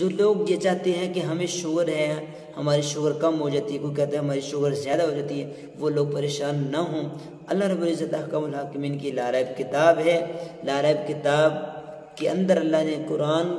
جو لوگ یہ چاہتے ہیں کہ ہمیں شوگر ہے، ہماری شوگر کم ہو جاتی ہے، کوئی کہتے ہیں ہماری شوگر زیادہ ہو جاتی ہے، وہ لوگ پریشان نہ ہوں۔ اللہ رب العزت احکم الحاکمین کی لاریب کتاب ہے۔ لاریب کتاب کے اندر اللہ نے قرآن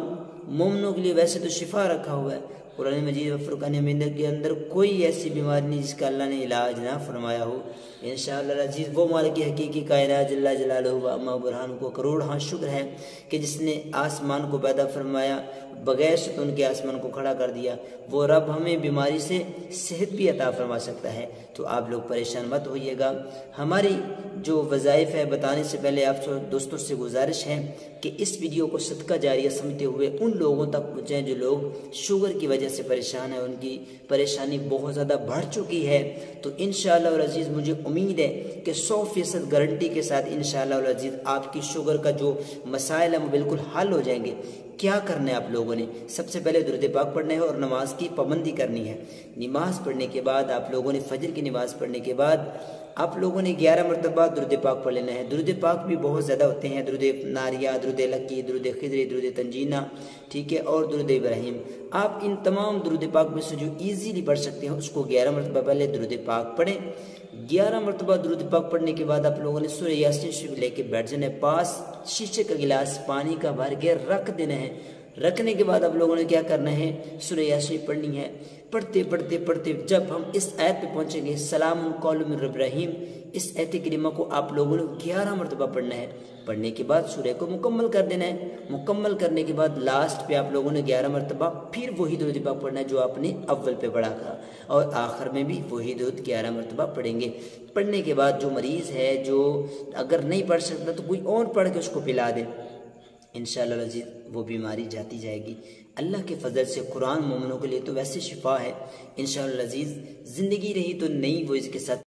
مومنوں کے لیے ویسے تو شفا رکھا ہوا ہے، قرآن مجید و فرقان حمید کے اندر کوئی ایسی بیماری نہیں جس کا اللہ نے علاج نہ فرمایا ہو۔ انشاءاللہ العزیز وہ مالک حقیقی کائنات جل جلالہ و اما برہان کو کروڑ ہاں شکر ہے کہ جس نے آسمان کو پیدا فرمایا، بغیر ستون کے آسمان کو کھڑا کر دیا، وہ رب ہمیں بیماری سے صحت بھی عطا فرما سکتا ہے۔ تو آپ لوگ پریشان مت ہوئیے گا۔ ہماری جو وظائف ہے بتانے سے پہلے آپ دوستوں سے گزارش ہے کہ اس ویڈیو کو صدقہ جاریہ سمجھتے ہوئے ان لوگوں تک پہنچائیں جو لوگ شوگر کی وجہ سے پریشان ہیں، ان کی پریشانی بہت زیادہ بڑھ چکی ہے۔ تو انشاءاللہ العزیز مجھے امید ہے کہ 100% گارنٹی کے ساتھ انشاءاللہ العزیز آپ کی شوگر کا جو مسائل ہیں وہ بالکل حل ہو جائیں گے۔ کیا کرنا ہے آپ لوگوں نے؟ سب سے پہلے درود پاک پڑھنا ہے اور نماز کی پابندی کرنی ہے۔ نماز پڑھنے کے بعد آپ لوگوں نے فجر کی نماز پڑھنے کے بعد آپ لوگوں نے 11 مرتبہ درود پاک پڑھ لینا ہے۔ درود پاک بھی بہت زیادہ ہوتے ہیں، درود ناریہ، درود لکی، درود خضری، درود تنجینہ، ٹھیک ہے، اور درود ابراہیم۔ آپ ان تمام درود پاک میں سے جو ایزیلی پڑھ سکتے ہیں اس کو 11 مرتبہ پہلے درود پاک پڑھیں۔ 11 مرتبہ درود پاک پڑھنے کے بعد آپ لوگوں نے سورہ یاسین شریف لے کے بیٹھ جانا ہے، پاس شیشے کا گلاس پانی کا بھر کے رکھ دینا ہے۔ رکھنے کے بعد آپ لوگوں نے کیا کرنا ہے؟ سورہ یاسین پڑھنی ہے۔ پڑھتے پڑھتے پڑھتے جب ہم اس آیت پہ پہنچیں گے سلام قول من رب رحیم، اس آیت کریمہ کو آپ لوگوں نے 11 مرتبہ پڑھنا ہے۔ پڑھنے کے بعد سورہ کو مکمل کر دینا ہے۔ مکمل کرنے کے بعد لاسٹ پہ آپ لوگوں نے 11 مرتبہ پھر وہی درود پاک پڑھنا ہے جو آپ نے اول پہ پڑھا تھا، اور آخر میں بھی وہی درود 11 مرتبہ پڑھیں گے۔ پڑھنے کے بعد جو مریض ہے، جو اگر نہیں پڑھ سکتا تو کوئی اور پڑھ کے اس کو پلا دے، انشاءاللہ العزیز وہ بیماری جاتی جائے گی۔ اللہ کے فضل سے قرآن مومنوں کے لیے تو ویسے شفا ہے۔ انشاءاللہ العزیز زندگی رہی تو نئی وہ اس کے ساتھ